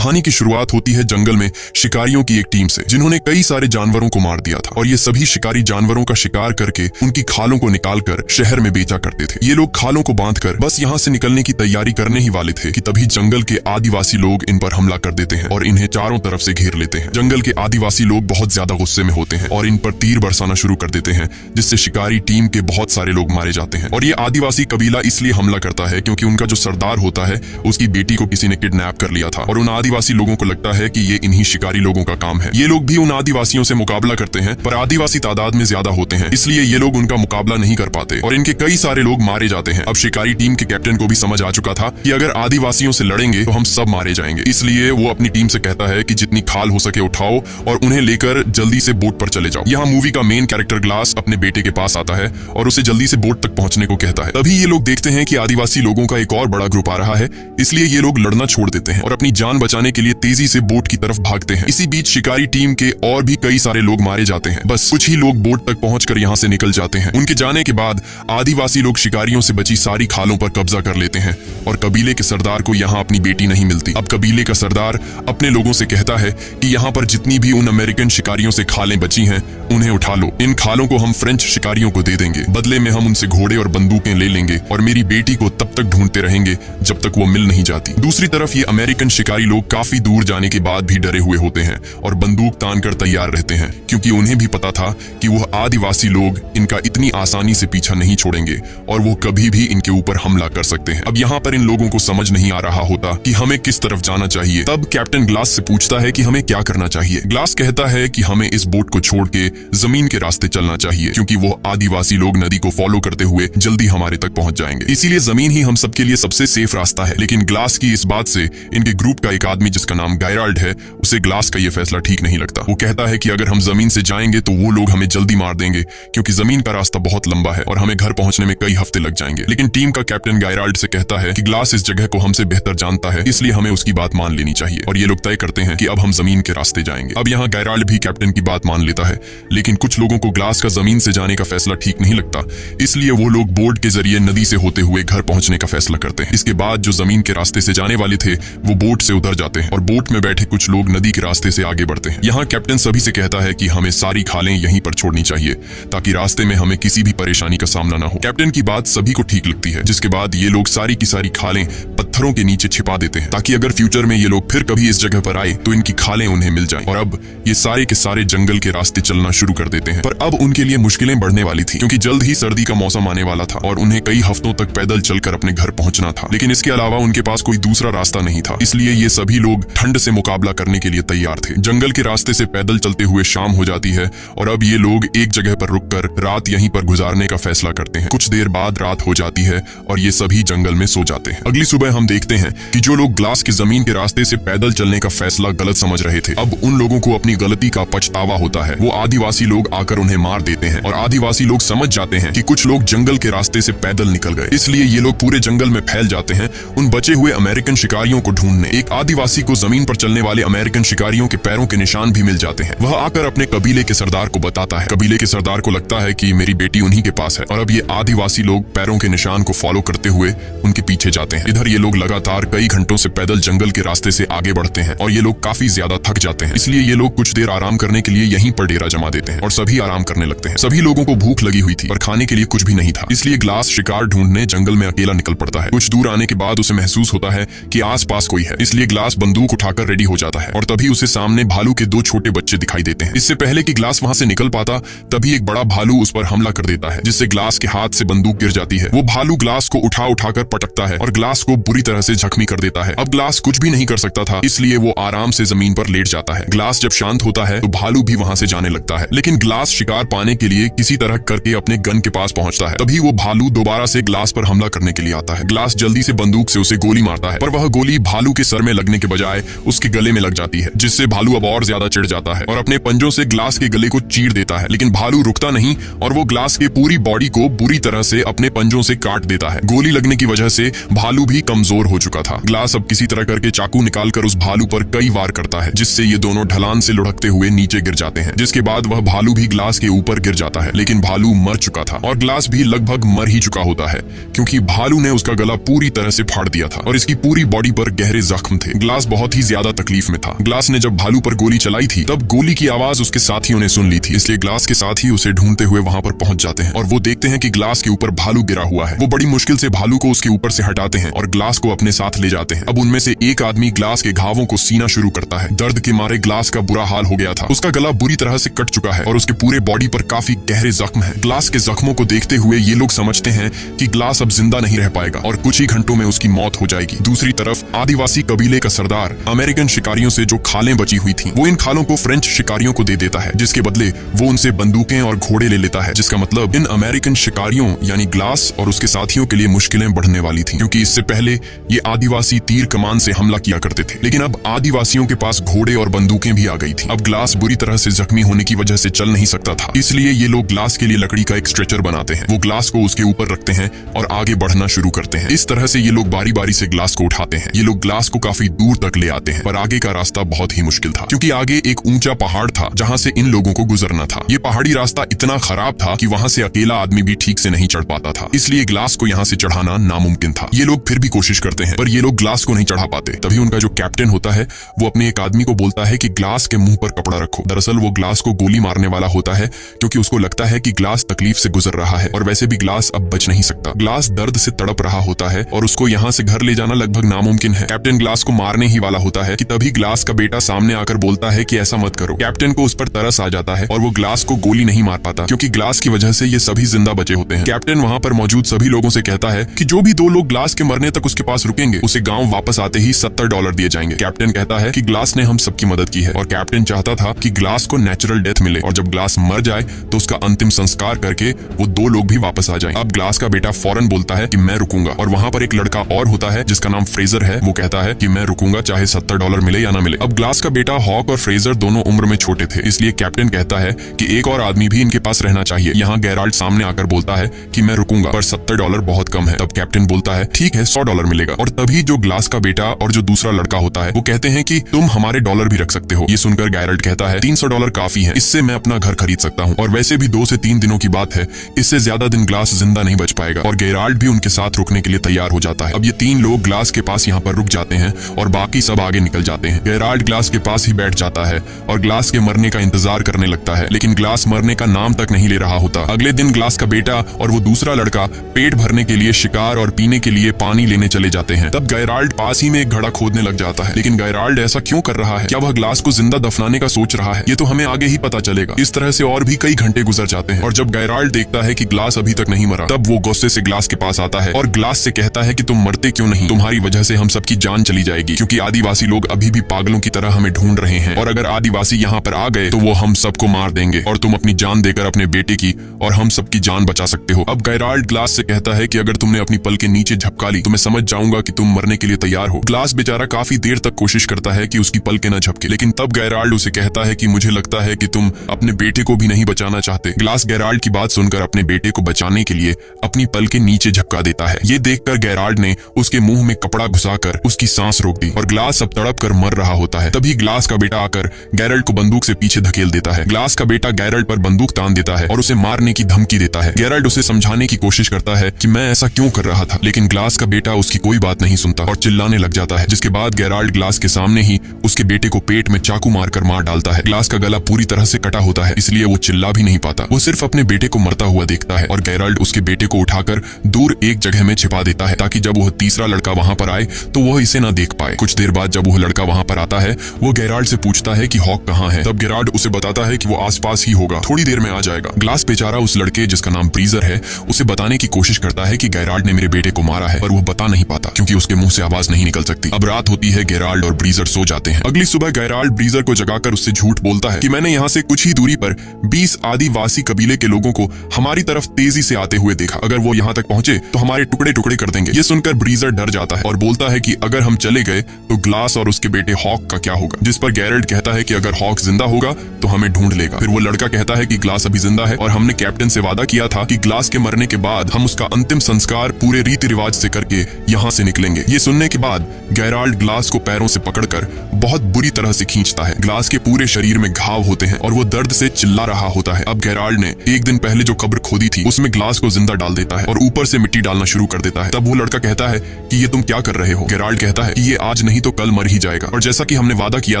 कहानी की शुरुआत होती है जंगल में शिकारियों की एक टीम से, जिन्होंने कई सारे जानवरों को मार दिया था और ये सभी शिकारी जानवरों का शिकार करके उनकी खालों को निकालकर शहर में बेचा करते थे। ये लोग खालों को बांधकर बस यहाँ से निकलने की तैयारी करने ही वाले थे कि तभी जंगल के आदिवासी लोग इन पर हमला कर देते हैं और इन्हें चारों तरफ से घेर लेते हैं। जंगल के आदिवासी लोग बहुत ज्यादा गुस्से में होते हैं और इन पर तीर बरसाना शुरू कर देते हैं, जिससे शिकारी टीम के बहुत सारे लोग मारे जाते हैं। और ये आदिवासी कबीला इसलिए हमला करता है क्योंकि उनका जो सरदार होता है उसकी बेटी को किसी ने किडनैप कर लिया था और उन आदिवासी लोगों को लगता है कि ये इन्हीं शिकारी लोगों का काम है। ये लोग भी उन आदिवासियों से मुकाबला करते हैं, पर आदिवासी तादाद में ज्यादा होते हैं, इसलिए ये लोग उनका मुकाबला नहीं कर पाते और इनके कई सारे लोग मारे जाते हैं। अब शिकारी टीम के कैप्टन को भी समझ आ चुका था कि अगर आदिवासियों से लड़ेंगे तो हम सब मारे जाएंगे, इसलिए वो अपनी टीम से कहता है कि जितनी खाल हो सके उठाओ और उन्हें लेकर जल्दी से बोट पर चले जाओ। यहाँ मूवी का मेन कैरेक्टर ग्लास अपने बेटे के पास आता है और उसे जल्दी से बोट तक पहुंचने को कहता है। तभी ये लोग देखते हैं कि आदिवासी लोगों का एक और बड़ा ग्रुप आ रहा है, इसलिए ये लोग लड़ना छोड़ देते हैं और अपनी जान बचाने के लिए तेजी से बोट की तरफ भागते हैं। इसी बीच शिकारी टीम के और भी कई सारे लोग मारे जाते हैं। बस कुछ ही लोग बोट तक पहुंचकर यहाँ से निकल जाते हैं। उनके जाने के बाद आदिवासी लोग शिकारियों से बची सारी खालों पर कब्जा कर लेते हैं और कबीले के सरदार को यहाँ अपनी बेटी नहीं मिलती। अब कबीले का सरदार अपने लोगों से कहता है कि यहाँ पर जितनी भी उन अमेरिकन शिकारियों से खालें बची हैं उन्हें उठा लो। इन खालों को हम फ्रेंच शिकारियों को दे देंगे, बदले में हम उनसे घोड़े और बंदूकें ले लेंगे और मेरी बेटी को तब तक ढूंढते रहेंगे जब तक वो मिल नहीं जाती। दूसरी तरफ ये अमेरिकन शिकारी लोग काफी दूर जाने के बाद भी डरे हुए होते हैं और बंदूक तानकर तैयार रहते हैं, क्योंकि उन्हें भी पता था कि वह आदिवासी लोग इनका इतनी आसानी से पीछा नहीं छोड़ेंगे और वो कभी भी इनके ऊपर हमला कर सकते हैं। अब यहाँ पर इन लोगों को समझ नहीं आ रहा होता कि हमें किस तरफ जाना चाहिए। तब कैप्टन ग्लास से पूछता है कि हमें क्या करना चाहिए। ग्लास कहता है कि हमें इस बोट को छोड़ के जमीन के रास्ते चलना चाहिए, क्योंकि वो आदिवासी लोग नदी को फॉलो करते हुए जल्दी हमारे तक पहुंच जाएंगे, इसीलिए जमीन ही हम सबके लिए सबसे सेफ रास्ता है। लेकिन ग्लास की इस बात से इनके ग्रुप का एक आदमी जिसका नाम गायराल्ड है, उसे ग्लास का ये फैसला ठीक नहीं लगता। वो कहता है कि अगर हम जमीन से जाएंगे तो वो लोग हमें जल्दी मार देंगे, क्योंकि जमीन का रास्ता बहुत लंबा है और हमें घर पहुंचने में कई हफ्ते लग जाएंगे। लेकिन टीम का कैप्टन गायराल्ड से कहता है कि ग्लास इस जगह को हमसे बेहतर जानता है, इसलिए हमें उसकी बात मान लेनी चाहिए और ये लोग तय करते हैं कि अब हम जमीन के रास्ते जाएंगे। अब यहाँ गायराल्ड भी कैप्टन की बात मान लेता है, लेकिन कुछ लोगों को ग्लास का जमीन से जाने का फैसला ठीक नहीं लगता, इसलिए वो लोग बोट के जरिए नदी से होते हुए घर पहुंचने का फैसला करते हैं। इसके बाद जो जमीन के रास्ते से जाने वाले थे वो बोट से उतर जाते हैं और बोट में बैठे कुछ लोग नदी के रास्ते से आगे बढ़ते हैं। यहाँ कैप्टन सभी से कहता है कि हमें सारी खालें यहीं पर छोड़नी चाहिए ताकि रास्ते में हमें किसी भी परेशानी का सामना न हो। कैप्टन की बात सभी को ठीक लगती है, जिसके बाद ये लोग सारी की सारी खालें पत्थरों के नीचे छिपा देते हैं ताकि अगर फ्यूचर में ये लोग फिर कभी इस जगह पर आए तो इनकी खालें उन्हें मिल जाएं। और अब ये सारे के सारे जंगल के रास्ते चलना शुरू कर देते हैं। पर अब उनके लिए मुश्किलें बढ़ने वाली थी, क्योंकि जल्द ही सर्दी का मौसम आने वाला था और उन्हें कई हफ्तों तक पैदल चलकर अपने घर पहुंचना था। लेकिन इसके अलावा उनके पास कोई दूसरा रास्ता नहीं था, इसलिए ये सभी लोग ठंड से मुकाबला करने के लिए तैयार थे। जंगल के रास्ते से पैदल चलते हुए शाम हो जाती है और अब ये लोग एक जगह पर रुककर रात यहीं पर गुजारने का फैसला करते हैं। कुछ देर बाद रात हो जाती है और ये सभी जंगल में सो जाते हैं। अगली सुबह हम देखते हैं कि जो लोग ग्लास के जमीन के रास्ते से पैदल चलने का फैसला गलत समझ रहे थे, अब उन लोगों को अपनी गलती का पछतावा होता है। वो आदिवासी लोग आकर उन्हें मार देते हैं और आदिवासी लोग समझ जाते हैं कि कुछ लोग जंगल के रास्ते से पैदल निकल गए, इसलिए ये लोग पूरे जंगल में फैल जाते हैं उन बचे हुए अमेरिकन शिकारियों को ढूंढने। एक आदिवासी को जमीन पर चलने वाले अमेरिकन शिकारियों के पैरों के निशान भी मिल जाते हैं। वह आकर अपने कबीले के सरदार को बताता है। कबीले के सरदार को लगता है कि मेरी बेटी उन्हीं के पास है और अब ये आदिवासी लोग पैरों के निशान को फॉलो करते हुए उनके पीछे जाते हैं। इधर ये लोग लगातार कई घंटों से पैदल जंगल के रास्ते से आगे बढ़ते हैं और ये लोग काफी ज्यादा थक जाते हैं, इसलिए ये लोग कुछ देर आराम करने के लिए यहीं पर डेरा जमा देते हैं और सभी आराम करने लगते हैं। सभी लोगों को भूख लगी हुई थी पर खाने के लिए कुछ भी नहीं था, इसलिए ग्लास शिकार ढूंढने जंगल में अकेला निकल पड़ता है। कुछ दूर आने के बाद उसे महसूस होता है कि आसपास कोई है, इसलिए ग्लास बंदूक उठाकर रेडी हो जाता है और तभी उसे सामने भालू के दो छोटे बच्चे दिखाई देते हैं। इससे पहले कि ग्लास वहां से निकल पाता तभी एक बड़ा भालू उस पर हमला कर देता है, जिससे ग्लास के हाथ से बंदूक गिर जाती है। वो भालू ग्लास को उठाकर पटकता है और ग्लास को बुरी तरह से जख्मी कर देता है। अब ग्लास कुछ भी नहीं कर सकता था, इसलिए वो आराम से जमीन पर लेट जाता है। ग्लास जब शांत होता है तो भालू भी वहां से जाने लगता है, लेकिन ग्लास शिकार पाने के लिए किसी तरह करके अपने गन के पास पहुंचता है। तभी वो भालू दोबारा से ग्लास पर हमला करने के लिए आता है। ग्लास जल्दी से बंदूक से उसे गोली मारता है, पर वह गोली भालू के सर में लगने के बजाय उसके गले में लग जाती है, जिससे भालू अब और ज्यादा चिढ़ जाता है और अपने पंजों से ग्लास के गले को चीर देता है। लेकिन भालू रुकता नहीं और वो ग्लास के पूरी बॉडी को बुरी तरह से अपने पंजों से काट देता है। गोली लगने की वजह से भालू भी कमजोर हो चुका था। ग्लास अब किसी तरह करके चाकू निकालकर उस भालू पर कई वार करता है, जिससे ये दोनों ढलान से लुढ़कते हुए नीचे गिर जाते हैं, जिसके बाद वह भालू भी ग्लास के ऊपर गिर जाता है। लेकिन भालू मर चुका था और ग्लास भी लगभग मर ही चुका होता है, क्योंकि भालू ने उसका गला पूरी तरह से फाड़ दिया था और इसकी पूरी बॉडी पर गहरे जख्म थे। ग्लास बहुत ही ज्यादा तकलीफ में था। ग्लास ने जब भालू पर गोली चलाई थी तब गोली की आवाज उसके साथियों ने सुन ली थी, इसलिए ग्लास के साथी उसे ढूंढते हुए वहां पर पहुंच जाते हैं और वो देखते हैं कि ग्लास के ऊपर भालू गिरा हुआ है। वो बड़ी मुश्किल से भालू को उसके ऊपर से हटाते हैं और ग्लास को अपने साथ ले जाते हैं। अब उनमें से एक आदमी ग्लास के घावों को सीना शुरू करता है। दर्द के मारे ग्लास का बुरा हाल हो गया था। उसका गला बुरी तरह से कट चुका है और उसके पूरे बॉडी पर काफी गहरे जख्म है। ग्लास के जख्मों को देखते हुए ये लोग समझते हैं कि ग्लास अब जिंदा नहीं रह पाएगा और कुछ ही घंटों में उसकी मौत हो जाएगी। दूसरी तरफ आदिवासी कबीले का सरदार अमेरिकन शिकारियों से जो खालें बची हुई थी वो इन खालों को फ्रेंच शिकारियों को दे देता है, जिसके बदले वो उनसे बंदूकें और घोड़े ले लेता है, जिसका मतलब इन अमेरिकन शिकारियों यानी ग्लास और उसके साथियों के लिए मुश्किलें बढ़ने वाली थी, क्योंकि इससे पहले ये आदिवासी तीर कमान से हमला किया करते थे, लेकिन अब आदिवासियों के पास घोड़े और बंदूकें भी आ गई थी। अब ग्लास बुरी तरह से जख्मी होने की वजह से चल नहीं सकता था, इसलिए ये लोग ग्लास के लिए लकड़ी का एक स्ट्रेचर बनाते हैं। वो ग्लास को उसके ऊपर रखते हैं और आगे बढ़ना शुरू करते हैं। इस तरह से ये लोग बारी बारी से ग्लास को उठाते हैं। ये लोग ग्लास को काफी दूर तक ले आते हैं, पर आगे का रास्ता बहुत ही मुश्किल था, क्योंकि आगे एक ऊंचा पहाड़ था जहां से इन लोगों को गुजरना था। ये पहाड़ी रास्ता इतना खराब था कि वहां से अकेला आदमी भी ठीक से नहीं चढ़ पाता था, इसलिए ग्लास को यहाँ से चढ़ाना नामुमकिन था। ये लोग फिर भी कोशिश करते हैं, पर ये लोग ग्लास को नहीं चढ़ा पाते। तभी उनका जो कैप्टन होता है वो अपने एक आदमी को बोलता है कि ग्लास के मुंह पर कपड़ा रखो। दरअसल वो ग्लास को गोली मारने वाला होता है, क्योंकि उसको लगता है कि ग्लास तकलीफ से गुजर रहा है और वैसे भी ग्लास अब बच नहीं सकता। ग्लास दर्द से तड़प रहा होता है और उसको यहाँ से घर ले जाना लगभग नामुमकिन है। कैप्टन ग्लास को मारने ही वाला होता है कि तभी ग्लास का बेटा सामने आकर बोलता है कि ऐसा मत करो। कैप्टन को उस पर तरस आ जाता है और वो ग्लास को गोली नहीं मार पाता, क्योंकि ग्लास की वजह से ये सभी जिंदा बचे होते हैं। कैप्टन वहां पर मौजूद सभी लोगों से कहता है कि जो भी 2 लोग ग्लास के मरने तक उसके पास रुकेंगे उसे गांव वापस आते ही $70 दिए जाएंगे। कैप्टन कहता है कि ग्लास ने हम सबकी मदद की है और कैप्टन चाहता था कि ग्लास को नेचुरल डेथ मिले और जब ग्लास मर जाए तो उसका अंतिम संस्कार करके वो 2 लोग भी वापस आ जाएं। अब ग्लास का बेटा फौरन बोलता है कि मैं रुकूंगा, और वहां पर एक लड़का और होता है जिसका नाम फ्रेजर है। वो कहता है कि मैं रुकूंगा चाहे $70 मिले या ना मिले। अब ग्लास का बेटा हॉक और फ्रेजर दोनों उम्र में छोटे थे, इसलिए कैप्टन कहता है कि एक और आदमी भी इनके पास रहना चाहिए। यहाँ गेराल्ड सामने आकर बोलता है कि मैं रुकूंगा, पर $70 बहुत कम है। तब कैप्टन बोलता है ठीक है, $100 मिलेगा। और तभी जो ग्लास का बेटा और जो दूसरा लड़का होता है वो कहते हैं कि तुम हमारे डॉलर भी रख सकते हो। ये सुनकर गेराल्ड कहता है $300 काफी है, इससे मैं अपना घर खरीद सकता हूँ, और वैसे भी 2 से 3 दिनों की बात है, इससे ज्यादा दिन ग्लास जिंदा नहीं बच पाएगा। और गेराल्ड भी उनके साथ रुकने के लिए तैयार हो जाता है। अब ये 3 लोग ग्लास के पास यहाँ पर रुक जाते हैं और बाकी सब आगे निकल जाते हैं। गेराल्ड ग्लास के पास ही बैठ जाता है और ग्लास के मरने का इंतजार करने लगता है, लेकिन ग्लास मरने का नाम तक नहीं ले रहा होता। अगले दिन ग्लास का बेटा और वो दूसरा लड़का पेट भरने के लिए शिकार और पीने के लिए पानी लेने चले जाते हैं। तब गेराल्ड पास ही में एक घड़ा खोदने लग जाता है, लेकिन गेराल्ड ऐसा क्यों कर रहा है? क्या वह ग्लास को जिंदा दफनाने का सोच रहा है? ये तो हमें आगे ही पता चलेगा। इस तरह से और भी कई घंटे गुजर जाते हैं और जब गेराल्ड देखता है कि ग्लास अभी तक नहीं मरा, तब वो गुस्से से ग्लास के पास आता है और ग्लास से कहता है कि तुम मरते क्यों नहीं? तुम्हारी वजह से हम सबकी जान चली जाएगी, क्योंकि आदिवासी लोग अभी भी पागलों की तरह हमें ढूंढ रहे हैं, और अगर आदिवासी यहाँ पर आ गए तो वो हम सबको मार देंगे और तुम अपनी जान देकर अपने बेटे की और हम सबकी जान बचा सकते हो। अब गेराल्ड ग्लास से कहता है कि अगर तुमने अपनी पल के नीचे झपका ली तो मैं समझ जाऊंगा कि तुम मरने के लिए तैयार हो। ग्लास बेचारा काफी देर तक कोशिश करता है कि उसकी पल के न झपके, लेकिन तब गेराल्ड उसे कहता है कि मुझे लगता है कि तुम अपने बेटे को भी नहीं बचाना चाहते। ग्लास गेराल्ड की बात सुनकर अपने बेटे को बचाने के लिए अपनी पल के नीचे झपका देता है। ये देखकर गेराल्ड ने उसके मुंह में कपड़ा घुसाकर उसकी सांस रोक दी और ग्लास अब तड़प कर मर रहा होता है। तभी ग्लास का बेटा आकर गेराल्ड को बंदूक से पीछे धकेल देता है। ग्लास का बेटा गेराल्ड पर बंदूक तान देता है और उसे मारने की धमकी देता है। गेराल्ड उसे समझाने की कोशिश करता है कि मैं ऐसा क्यों कर रहा था, लेकिन ग्लास का बेटा उसकी कोई बात नहीं सुनता और चिल्लाने लग जाता है, जिसके बाद गेराल्ड ग्लास के सामने ही उसके बेटे को पेट में चाकू मारकर मार डालता है। ग्लास का गला पूरी तरह से कटा होता है, इसलिए वो चिल्ला भी नहीं पाता। वो सिर्फ अपने बेटे को मरता हुआ देखता है और गेराल्ड उसके बेटे को उठाकर दूर एक जगह में छिपा देता है, ताकि जब वह तीसरा लड़का वहां पर आए तो वह इसे ना देख पाए। कुछ देर बाद जब वह लड़का वहां पर आता है, वो गेराल्ड से पूछता है कि हॉक कहाँ है। तब गेराल्ड उसे बताता है कि वो आसपास ही होगा, थोड़ी देर में आ जाएगा। ग्लास बेचारा उस लड़के जिसका नाम ब्रीजर है उसे बताने की कोशिश करता है कि गेराल्ड ने मेरे बेटे को मारा है, पर वो बता नहीं पाता क्योंकि उसके मुंह से आवाज नहीं निकल सकती। अब रात होती है, गेराल्ड और ब्रीजर सो जाते हैं। अगली सुबह गेराल्ड ब्रीजर को जगाकर उससे झूठ बोलता है कि मैंने यहाँ से कुछ ही दूरी पर 20 आदिवासी कबीले के लोगों को हमारी तरफ तेजी से आते हुए देखा। अगर वो यहाँ तक पहुंचे तो हमारे टुकड़े टुकड़े कर देंगे। ये सुनकर ब्रीजर डर जाता है और बोलता है कि अगर हम चले गए तो ग्लास और उसके बेटे हॉक का क्या होगा? जिस पर गेराल्ड कहता है कि अगर हॉक जिंदा होगा तो हमें ढूंढ लेगा। फिर वो लड़का कहता है कि ग्लास अभी जिंदा है और हमने कैप्टन से वादा किया था कि ग्लास के मरने के बाद हम उसका अंतिम संस्कार पूरे रीति रिवाज से करके यहाँ से निकलेंगे। ये सुनने के बाद गेराल्ड ग्लास को पैरों से पकड़कर बहुत बुरी तरह से खींचता है। ग्लास के पूरे शरीर में घाव होते हैं और वो दर्द से चिल्ला रहा होता है। अब गेराल्ड ने एक दिन पहले जो कब्र खोदी थी उसमें ग्लास को जिंदा डाल देता है और ऊपर से मिट्टी डालना शुरू कर देता है। तब वो लड़का कहता है कि ये तुम क्या कर रहे हो? गेराल्ड कहता है कि ये आज आज नहीं तो कल मर ही जाएगा, और जैसा कि हमने वादा किया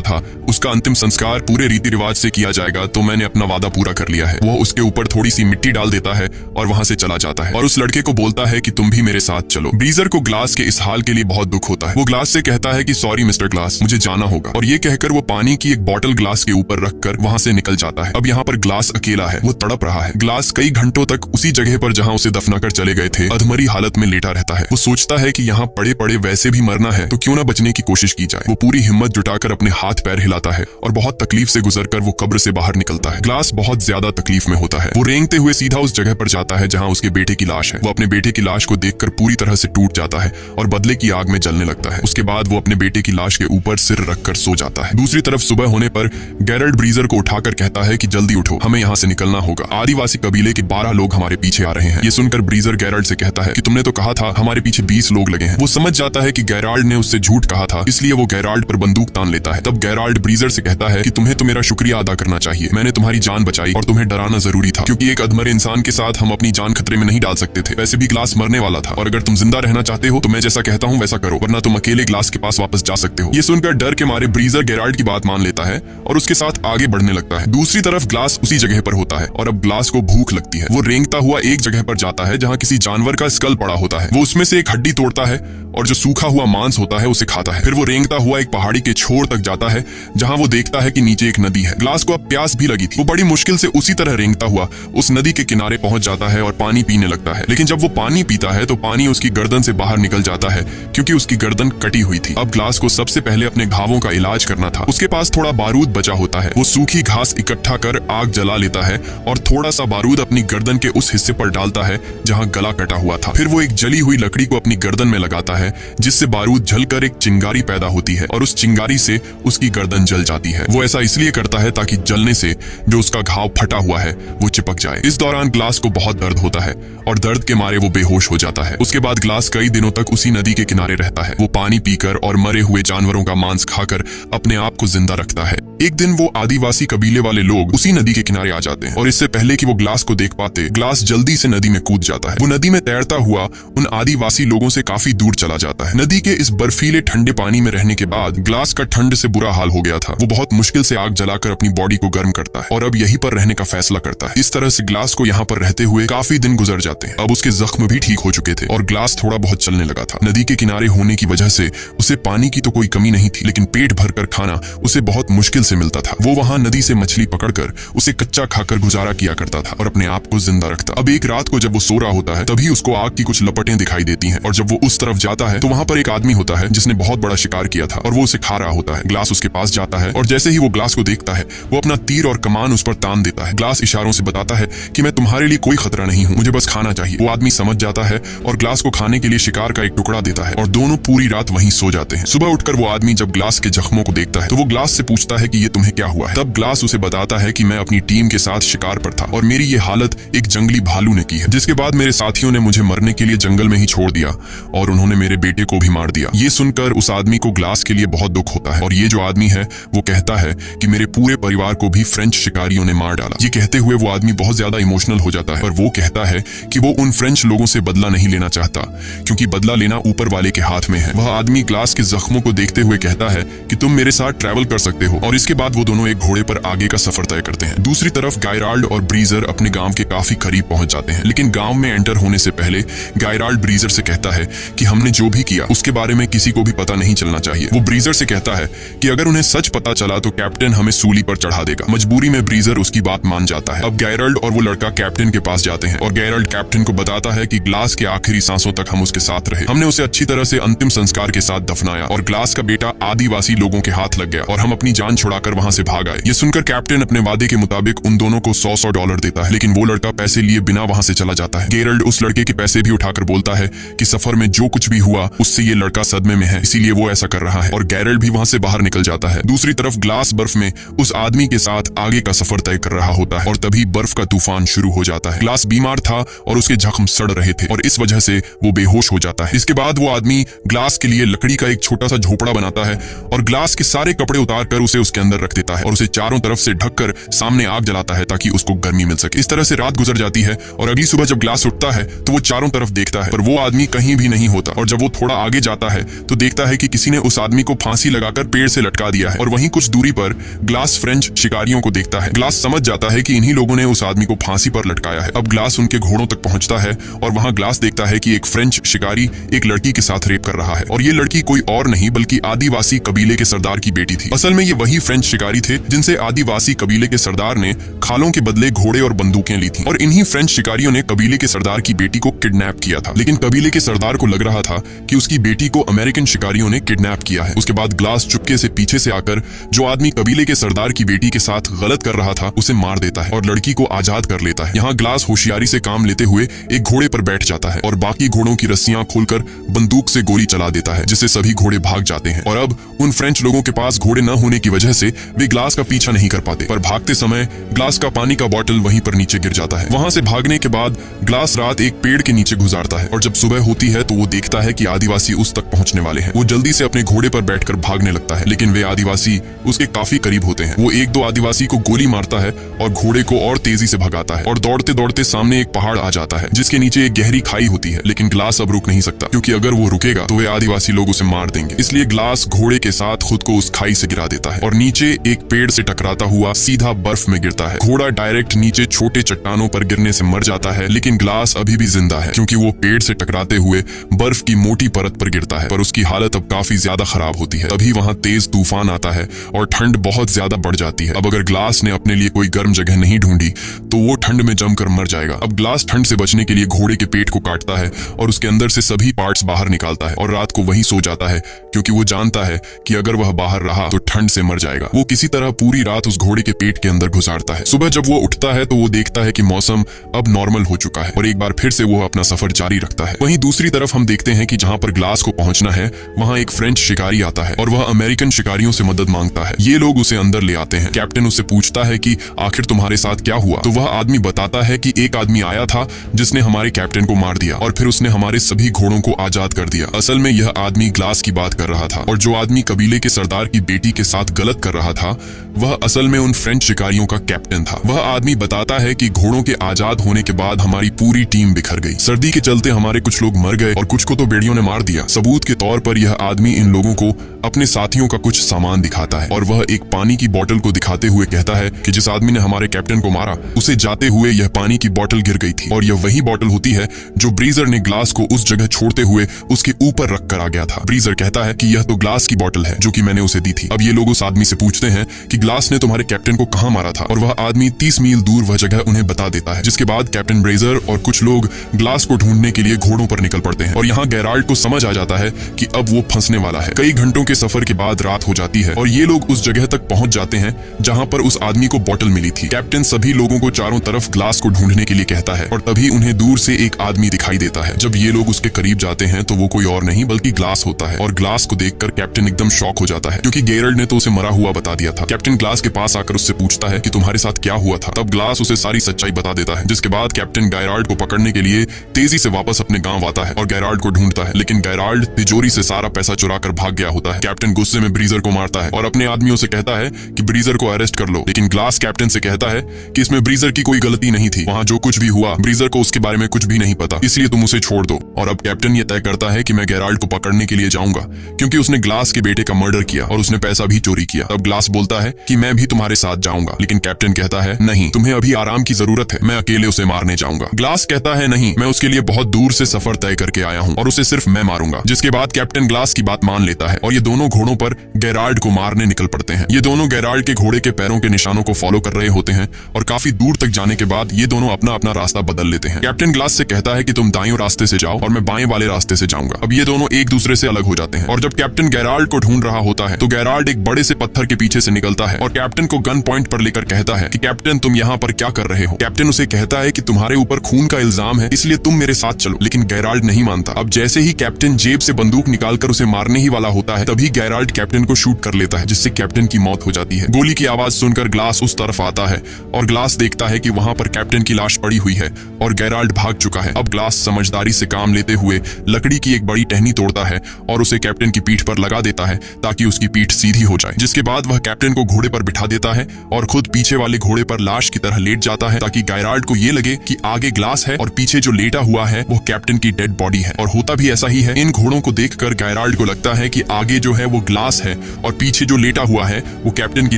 था उसका अंतिम संस्कार पूरे रीति रिवाज से किया जाएगा, तो मैंने अपना वादा पूरा कर लिया है। वो उसके ऊपर थोड़ी सी मिट्टी डाल देता है और वहां से चला जाता है और उस लड़के को बोलता है कि तुम भी मेरे साथ चलो। ब्रीजर को ग्लास के इस हाल के लिए बहुत दुख होता है। वो ग्लास से कहता है कि सॉरी मिस्टर ग्लास, मुझे जाना होगा, और ये कहकर वो पानी की एक बॉटल ग्लास के ऊपर रखकर वहां से निकल जाता है। अब यहाँ पर ग्लास अकेला है, वो तड़प रहा है। ग्लास कई घंटों तक उसी जगह पर जहाँ उसे दफनाकर चले गए थे अधमरी हालत में लेटा रहता है। वो सोचता है कि यहाँ पड़े पड़े वैसे भी मरना है तो क्यों ना बचने की कोशिश की जाए। वो पूरी हिम्मत जुटाकर अपने हाथ पैर हिलाता है और बहुत तकलीफ से गुजरकर वो कब्र से बाहर निकलता है। ग्लास बहुत ज्यादा तकलीफ में होता है। वो रेंगते हुए सीधा उस जगह पर जाता है जहाँ उसके बेटे की लाश है। वो अपने बेटे की लाश को देखकर पूरी तरह से टूट जाता है और बदले की आग में जलने लगता है। उसके बाद वो अपने बेटे की लाश के ऊपर सिर रखकर सो जाता है। दूसरी तरफ सुबह होने पर गैरल्ड ब्रीजर को उठाकर कहता है कि जल्दी उठो, हमें यहाँ से निकलना होगा। आदिवासी कबीले के 12 लोग हमारे पीछे आ रहे हैं। ये सुनकर ब्रीजर गैरल्ड से कहता है कि तुमने तो कहा था हमारे पीछे 20 लोग लगे हैं। वो समझ जाता है कि गैराल्ड ने उससे झूठ कहा था, इसलिए वो गैराल्ड पर बंदूक तान लेता है। तब गैराल्ड ब्रीजर से कहता है कि तुम्हें तो मेरा शुक्रिया अदा करना चाहिए, मैंने तुम्हारी जान बचाई और तुम्हें डराना जरूरी था, क्योंकि एक अधमरे इंसान के साथ हम अपनी जान खतरे में नहीं डाल सकते थे। वैसे भी ग्लास मरने वाला था और अगर तुम जिंदा रहना चाहते हो तो मैं जैसा कहता हूँ वैसा करो, वरना तुम अकेले ग्लास के पास वापस जा सकते हो। ये सुनकर डर के मारे ब्रीजर गैराल्ड की बात मान लेता है और उसके साथ आगे बढ़ने लगता है। दूसरी तरफ ग्लास उसी जगह पर होता है और अब ग्लास को भूख लगती है। वो रेंगता हुआ एक जगह पर जाता है जहाँ किसी जानवर का स्कल पड़ा होता है। वो उसमें से एक हड्डी तोड़ता है और जो सूखा हुआ मांस होता है उसे खाता है। फिर वो रेंगता हुआ एक पहाड़ी के छोर तक जाता है जहां वो देखता है कि नीचे एक नदी है। ग्लास को अब प्यास भी लगी थी। वो बड़ी मुश्किल से उसी तरह रेंगता हुआ उस नदी के किनारे पहुंच जाता है और पानी पीने लगता है। लेकिन जब वो पानी पीता है तो पानी उसकी गर्दन से बाहर निकल जाता है क्योंकि उसकी गर्दन कटी हुई थी। अब ग्लास को सबसे पहले अपने घावों का इलाज करना था। उसके पास थोड़ा बारूद बचा होता है। वो सूखी घास इकट्ठा कर आग जला लेता है और थोड़ा सा बारूद अपनी गर्दन के उस हिस्से पर डालता है जहां गला कटा हुआ था। फिर वो एक जली हुई लकड़ी को अपनी गर्दन में लगाता है जिससे बारूद जलकर एक चिंगारी पैदा होती है और उस चिंगारी से उसकी गर्दन जल जाती है। वो ऐसा इसलिए करता है ताकि जलने से जो उसका घाव फटा हुआ है वो चिपक जाए। इस दौरान ग्लास को बहुत दर्द होता है और दर्द के मारे वो बेहोश हो जाता है। उसके बाद ग्लास कई दिनों तक उसी नदी के किनारे रहता है। वो पानी पीकर और मरे हुए जानवरों का मांस खाकर अपने आप को जिंदा रखता है। एक दिन वो आदिवासी कबीले वाले लोग उसी नदी के किनारे आ जाते हैं और इससे पहले कि वो ग्लास को देख पाते, ग्लास जल्दी से नदी में कूद जाता है। वो नदी में तैरता हुआ उन आदिवासी लोगों से काफी दूर चला जाता है। नदी के इस बर्फीले ठंडे पानी में रहने के बाद ग्लास का ठंड से बुरा हाल हो गया था। वो बहुत मुश्किल से आग जलाकर अपनी बॉडी को गर्म करता है और अब यहीं पर रहने का फैसला करता है। इस तरह से ग्लास को यहाँ पर रहते हुए काफी दिन गुजर जाते हैं। अब उसके जख्म भी ठीक हो चुके थे और ग्लास थोड़ा बहुत चलने लगा था। नदी के किनारे होने की वजह से उसे पानी की तो कोई कमी नहीं थी, लेकिन पेट भरकर खाना उसे बहुत मुश्किल से मिलता था। वो वहां नदी से मछली पकड़कर उसे कच्चा खाकर गुजारा किया करता था और अपने आप को जिंदा रखता। अब एक रात को जब वो सो रहा होता है तभी उसको आग की कुछ लपटें दिखाई देती हैं और जब वो उस तरफ जाता है तो वहां पर एक आदमी होता है जिसने बहुत बड़ा शिकार किया था और वो उसे खा रहा होता है। ग्लास उसके पास जाता है और जैसे ही वो ग्लास को देखता है वो अपना तीर और कमान उस पर तान देता है। ग्लास इशारों से बताता है कि मैं तुम्हारे लिए कोई खतरा नहीं हूँ, मुझे बस खाना चाहिए। वो आदमी समझ जाता है और ग्लास को खाने के लिए शिकार का एक टुकड़ा देता है और दोनों पूरी रात वहीं सो जाते हैं। सुबह उठकर वो आदमी जब ग्लास के जख्मों को देखता है तो वो ग्लास से पूछता है कि ये तुम्हें क्या हुआ है। तब ग्लास उसे बताता है कि मैं अपनी टीम के साथ शिकार पर था और मेरी ये हालत एक जंगली भालू ने की है, जिसके बाद मेरे साथियों ने मुझे मरने के लिए जंगल में ही छोड़ दिया और उन्होंने मेरे बेटे को भी मार दिया। ये सुनकर उस आदमी को ग्लास के लिए बहुत दुख होता है और ये जो आदमी है वो कहता है कि मेरे पूरे परिवार को भी फ्रेंच शिकारियों ने मार डाला। ये कहते हुए वो आदमी बहुत ज्यादा इमोशनल हो जाता है और वो कहता है कि वो उन फ्रेंच लोगों से बदला नहीं लेना चाहता क्योंकि बदला लेना ऊपर वाले के हाथ में है। वह आदमी ग्लास के जख्मों को देखते हुए कहता है कि तुम मेरे साथ ट्रैवल कर सकते हो और इसके बाद वो दोनों एक घोड़े पर आगे का सफर तय करते हैं। दूसरी तरफ गायराल्ड और ब्रीजर अपने गांव के काफी करीब पहुंच जाते हैं, लेकिन गांव में एंटर होने से पहले गायराल्ड ब्रीजर से कहता है कि हमने जो भी किया उसके बारे में किसी को भी पता नहीं चलना चाहिए। वो ब्रीजर से कहता है कि अगर उन्हें सच पता चला तो कैप्टन हमें सूली पर चढ़ा देगा। मजबूरी में ब्रीजर उसकी बात मान जाता है। अब गायराल्ड और वो लड़का कैप्टन के पास जाते हैं और गायराल्ड कैप्टन को बताता है कि ग्लास के आखिरी सांसों तक हम उसके साथ रहे, हमने उसे अच्छी तरह से अंतिम संस्कार के साथ दफनाया और ग्लास का बेटा आदिवासी लोगों के हाथ लग गया और हम अपनी जान छुड़ाकर वहां से भाग आए। ये सुनकर कैप्टन अपने वादे के मुताबिक उन दोनों को $100 देता है, लेकिन वो लड़का पैसे लिए बिना वहां से चला जाता है। गेरल्ड उस लड़के के पैसे भी उठाकर बोलता है कि सफर में जो कुछ भी हुआ उससे ये लड़का सदमे में है, इसीलिए वो ऐसा कर रहा है और गेरल्ड भी वहां से बाहर निकल जाता है। दूसरी तरफ ग्लास बर्फ में उस आदमी के साथ आगे का सफर तय कर रहा होता है और तभी बर्फ का तूफान शुरू हो जाता है। ग्लास बीमार था और उसके जख्म सड़ रहे थे और इस वजह से वो बेहोश हो जाता है। इसके बाद वो आदमी ग्लास के लिए लकड़ी का एक छोटा सा झोपड़ा बनाता है और ग्लास के सारे कपड़े उतार कर उसे उसके अंदर रख देता है और उसे चारों तरफ से ढककर सामने आग जलाता है ताकि उसको गर्मी मिल सके। इस तरह से रात गुजर जाती है और अगली सुबह जब ग्लास उठता है तो वो चारों तरफ देखता है पर वो आदमी कहीं भी नहीं होता। और जब वो थोड़ा आगे जाता है तो देखता है कि किसी ने उस आदमी को फांसी लगाकर पेड़ से लटका दिया है। और वहीं कुछ दूरी पर ग्लास फ्रेंच शिकारियों को देखता है। ग्लास समझ जाता है कि इन्हीं लोगों ने उस आदमी को फांसी पर लटकाया है। अब ग्लास उनके घोड़ों तक पहुंचता है और वहां ग्लास देखता है कि एक फ्रेंच शिकारी एक लड़की के साथ रेप कर रहा है और ये लड़की कोई और नहीं बल्कि आदिवासी कबीले के सरदार की बेटी थी। असल में ये वही फ्रेंच शिकारी थे जिनसे आदिवासी कबीले के सरदार ने खालों के बदले घोड़े और बंदूकें ली थी और इन्हीं फ्रेंच शिकारियों ने कबीले के सरदार की बेटी को किडनैप किया था। लेकिन कबीले के सरदार को लग रहा था कि उसकी बेटी को अमेरिकन शिकारियों ने किडनैप किया है। उसके बाद ग्लास चुपके से पीछे से आकर जो आदमी कबीले के सरदार की बेटी के साथ गलत कर रहा था उसे मार देता है और लड़की को आजाद कर लेता है। यहाँ ग्लास होशियारी से काम लेते हुए एक घोड़े पर बैठ जाता है और बाकी घोड़ों की रस्सियां खोलकर बंदूक से गोली चला देता है जिससे सभी घोड़े भाग जाते हैं। और अब उन फ्रेंच लोगों के पास घोड़े न होने की वजह से वे ग्लास का पीछा नहीं कर पाते पर भागते समय ग्लास का पानी का बॉटल वहीं पर नीचे गिर जाता है। वहां से भागने के बाद ग्लास रात एक पेड़ के नीचे गुजारता है और जब सुबह होती है तो वो देखता है कि आदिवासी उस तक पहुंचने वाले हैं। वो जल्दी से अपने घोड़े पर बैठकर भागने लगता है लेकिन वे आदिवासी उसके काफी करीब होते हैं। वो एक दो आदिवासी को गोली मारता है और घोड़े को और तेजी से भगाता है और दौड़ते दौड़ते सामने एक पहाड़ आ जाता है जिसके नीचे एक गहरी खाई होती है। लेकिन ग्लास अब रुक नहीं सकता क्योंकि अगर वो रुकेगा तो वे आदिवासी लोग उसे मार देंगे। इसलिए ग्लास घोड़े के साथ खुद को उस खाई से गिरा देता है और नीचे एक पेड़ से टकराता हुआ सीधा बर्फ में गिरता है। घोड़ा डायरेक्ट नीचे छोटे चट्टानों पर गिरने से मर जाता है लेकिन ग्लास अभी भी जिंदा है क्योंकि वो पेड़ से टकराते हुए बर्फ की मोटी परत पर गिरता है पर उसकी हालत अब काफी ज्यादा खराब होती है। तभी वहां तेज तूफान आता है और ठंड बहुत ज्यादा बढ़ जाती है। अब अगर ग्लास ने अपने लिए कोई गर्म जगह नहीं ढूंढी तो वो ठंड में जमकर मर जाएगा। अब ग्लास ठंड से बचने के लिए घोड़े के पेट को काटता है और उसके अंदर से सभी पार्ट्स बाहर निकालता है और रात को वहीं सो जाता है क्योंकि वो जानता है कि अगर वह बाहर रहा तो ठंड से मर जाएगा। वो किसी तरह पूरी रात उस घोड़े के पेट के अंदर गुजारता है। सुबह जब वो उठता है तो वो देखता है कि मौसम अब नॉर्मल हो चुका है और एक बार फिर से वो अपना सफर जारी रखता है। वहीं दूसरी तरफ हम देखते हैं कि जहां पर ग्लास को पहुंचना है वहां एक फ्रेंच शिकारी आता है और वह अमेरिकन शिकारियों से मदद मांगता है। ये लोग उसे अंदर ले आते हैं। कैप्टन उससे पूछता है कि आखिर तुम्हारे साथ क्या हुआ? तो वह आदमी बताता है कि एक आदमी आया था जिसने हमारे कैप्टन को मार दिया और फिर उसने हमारे सभी घोड़ों को आजाद कर दिया। असल में यह आदमी ग्लास की बात कर रहा था और जो आदमी कबीले के सरदार की बेटी के साथ गलत कर रहा था वह असल में उन फ्रेंच शिकारियों का कैप्टन था। वह आदमी बताता है कि घोड़ों के आजाद होने के बाद हमारी पूरी टीम बिखर गई। सर्दी के चलते हमारे कुछ लोग मर गए और कुछ को तो बेड़ियों ने मार दिया। सबूत के तौर पर यह आदमी इन लोगों को अपने साथियों का कुछ सामान दिखाता है और वह एक पानी की बोतल को दिखाते हुए कहता है कि जिस आदमी ने हमारे कैप्टन को मारा उसे जाते हुए यह पानी की बोतल गिर गई थी और यह वही बोतल होती है जो ब्रीजर ने ग्लास को उस जगह छोड़ते हुए उसके ऊपर रख कर आ गया था। ब्रीजर कहता है कि यह तो ग्लास की बोतल है जो कि मैंने उसे दी थी। अब ये लोग उस आदमी से पूछते हैं कि ग्लास ने तुम्हारे कैप्टन को कहाँ मारा था और वह आदमी 30 मील दूर वह जगह उन्हें बता देता है। जिसके बाद कैप्टन ब्रेजर और कुछ लोग ग्लास को ढूंढने के लिए घोड़ों पर निकल पड़ते हैं और यहाँ गेराल्ड को समझ आ जाता है कि अब वो फंसने वाला है। कई घंटों के सफर के बाद रात हो जाती है और ये लोग उस जगह तक पहुंच जाते हैं जहां पर उस आदमी को बोतल मिली थी। कैप्टन सभी लोगों को चारों तरफ ग्लास को ढूंढने के लिए कहता है और तभी उन्हें दूर से एक आदमी दिखाई देता है। जब ये लोग उसके करीब जाते हैं तो वो कोई और नहीं बल्कि ग्लास होता है और ग्लास को देखकर कैप्टन एकदम शॉक हो जाता है क्योंकि गेराल्ड ने तो उसे मरा हुआ बता दिया था। कैप्टन ग्लास के पास आकर उससे पूछता है कि तुम्हारे साथ क्या हुआ था। तब ग्लास उसे सारी सच्चाई बता देता है। जिसके बाद कैप्टन गेराल्ड को पकड़ने के लिए तेजी से वापस अपने गांव आता है और गेराल्ड को ढूंढता है लेकिन गेराल्ड तिजोरी से सारा पैसा चुरा कर भाग गया होता है। कैप्टन गुस्से में ब्रीजर को मारता है और अपने आदमियों से कहता है कि ब्रीजर को अरेस्ट कर लो लेकिन ग्लास कैप्टन से कहता है कि इसमें ब्रीजर की कोई गलती नहीं थी। वहां जो कुछ भी हुआ ब्रीजर को उसके बारे में कुछ भी नहीं पता, इसलिए तुम उसे छोड़ दो। और अब कैप्टन ये तय करता है कि मैं गेराल्ड को पकड़ने के लिए जाऊंगा क्योंकि उसने ग्लास के बेटे का मर्डर किया और उसने पैसा भी चोरी किया। तब ग्लास बोलता है कि मैं भी तुम्हारे साथ जाऊंगा लेकिन कैप्टन कहता है नहीं, तुम्हें अभी आराम की जरूरत है, मैं अकेले उसे मारने जाऊंगा। ग्लास कहता है नहीं, मैं उसके लिए बहुत दूर से सफर तय करके आया हूँ और उसे सिर्फ मैं मारूंगा। जिसके बाद कैप्टन ग्लास की बात मान लेता है और ये दोनों घोड़ों पर गेराल्ड को मारने निकल पड़ते हैं। ये दोनों गेराल्ड के घोड़े के पैरों के निशानों को फॉलो कर रहे होते हैं और काफी दूर तक जाने के बाद ये दोनों अपना अपना रास्ता बदल लेते हैं। कैप्टन ग्लास से कहता है कि तुम दाएं रास्ते से जाओ और मैं बाएं वाले रास्ते से जाऊंगा। अब ये दोनों एक दूसरे से अलग हो जाते हैं और जब कैप्टन गेराल्ड को ढूंढ रहा होता है तो गेराल्ड एक बड़े से पत्थर के पीछे से निकलता है और कैप्टन को गन पॉइंट पर लेकर कहता है कि कैप्टन तुम यहाँ पर क्या कर रहे हो। कैप्टन उसे कहता है कि तुम्हारे ऊपर खून का इल्जाम है इसलिए तुम मेरे साथ चलो, लेकिन गेराल्ड नहीं मानता। अब जैसे ही कैप्टन जेब से बंदूक निकालकर उसे मारने ही वाला होता है तभी गेराल्ड कैप्टन को शूट कर लेता है जिससे कैप्टन की मौत हो जाती है। गोली की आवाज सुनकर ग्लास उस तरफ आता है और ग्लास देखता है कि वहां पर कैप्टन की लाश पड़ी हुई है और गेराल्ड भाग चुका है। अब ग्लास समझदारी से काम लेते हुए लकड़ी की एक बड़ी टहनी तोड़ता है और उसे कैप्टन की पीठ पर लगा देता है ताकि उसकी पीठ सीधी हो जाए। जिसके बाद वह कैप्टन को घोड़े पर बिठा देता है और खुद पीछे वाले घोड़े पर लाश की तरह लेट जाता है, ताकि गायराल्ड को ये लगे कि आगे ग्लास है और पीछे जो लेटा हुआ है वो कैप्टन की डेड बॉडी है। और होता भी ऐसा ही है। इन घोड़ों को देखकर गायराल्ड को लगता है कि आगे जो है वो ग्लास है और पीछे जो लेटा हुआ है वो कैप्टन की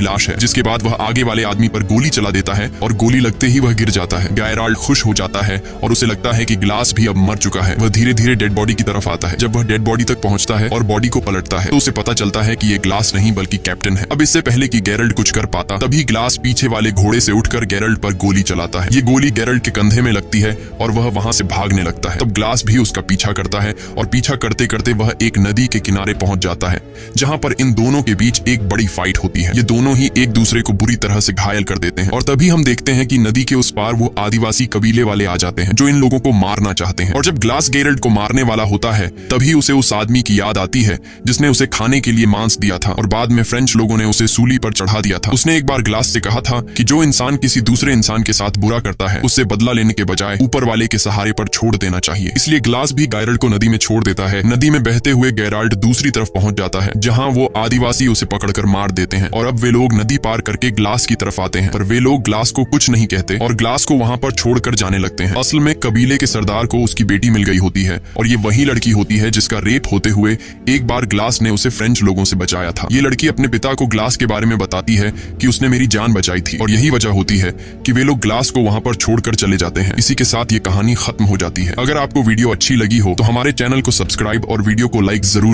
लाश है। जिसके बाद वह आगे वाले आदमी पर गोली चला देता है और गोली लगते ही वह गिर जाता है। गायराल्ड खुश हो जाता है और उसे लगता है कि ग्लास भी अब मर चुका है। वह धीरे धीरे डेड बॉडी की तरफ आता है। जब वह डेड बॉडी तक पहुंचता है और बॉडी को पलटता है तो उसे पता चलता है कि ये ग्लास नहीं बल्कि कैप्टन है। अब इससे पहले कि गैरल्ड कुछ कर पाता, तभी ग्लास पीछे वाले घोड़े से उठकर गैरल्ड पर गोली चलाता है। ये गोली गैरल्ड के कंधे में लगती है और वह वहां से भागने लगता है। तब ग्लास भी उसका पीछा करता है और पीछा करते करते वह एक नदी के किनारे पहुंच जाता है, जहां पर इन दोनों के बीच एक बड़ी फाइट होती है। ये दोनों ही एक दूसरे को बुरी तरह से घायल कर देते हैं और तभी हम देखते हैं कि नदी के उस पार वो आदिवासी कबीले वाले आ जाते हैं जो इन लोगों को मारना चाहते हैं। और जब ग्लास गैरल्ड को मारने वाला होता है तभी उसे उस आदमी की याद आती है जिसने उसे खाने के लिए मांस दिया था और बाद में फ्रेंच लोगों ने उसे सूली पर चढ़ा दिया था। उसने एक बार ग्लास से कहा था कि जो इंसान किसी दूसरे इंसान के साथ बुरा करता है उससे बदला लेने के बजाय ऊपर वाले के सहारे पर छोड़ देना चाहिए। इसलिए ग्लास भी गैरल्ड को नदी में छोड़ देता है। नदी में बहते हुए गैराल्ड दूसरी तरफ पहुंच जाता है जहां वो आदिवासी उसे पकड़कर मार देते हैं और अब वे लोग नदी पार करके ग्लास की तरफ आते हैं, पर वे लोग ग्लास को कुछ नहीं कहते और ग्लास को वहां पर छोड़कर जाने लगते हैं। असल में कबीले के सरदार को उसकी बेटी मिल गई होती है और ये वही लड़की होती है जिसका रेप होते हुए एक बार ग्लास ने उसे फ्रेंच लोगों से बचाया था। ये लड़की अपने पिता को ग्लास के बारे में बताती है कि उसने मेरी जान बचाई थी और यही वजह होती है कि वे लोग ग्लास को वहां पर छोड़कर चले जाते हैं। इसी के साथ ये कहानी खत्म हो जाती है। अगर आपको वीडियो अच्छी लगी हो तो हमारे चैनल को सब्सक्राइब और वीडियो को लाइक जरूर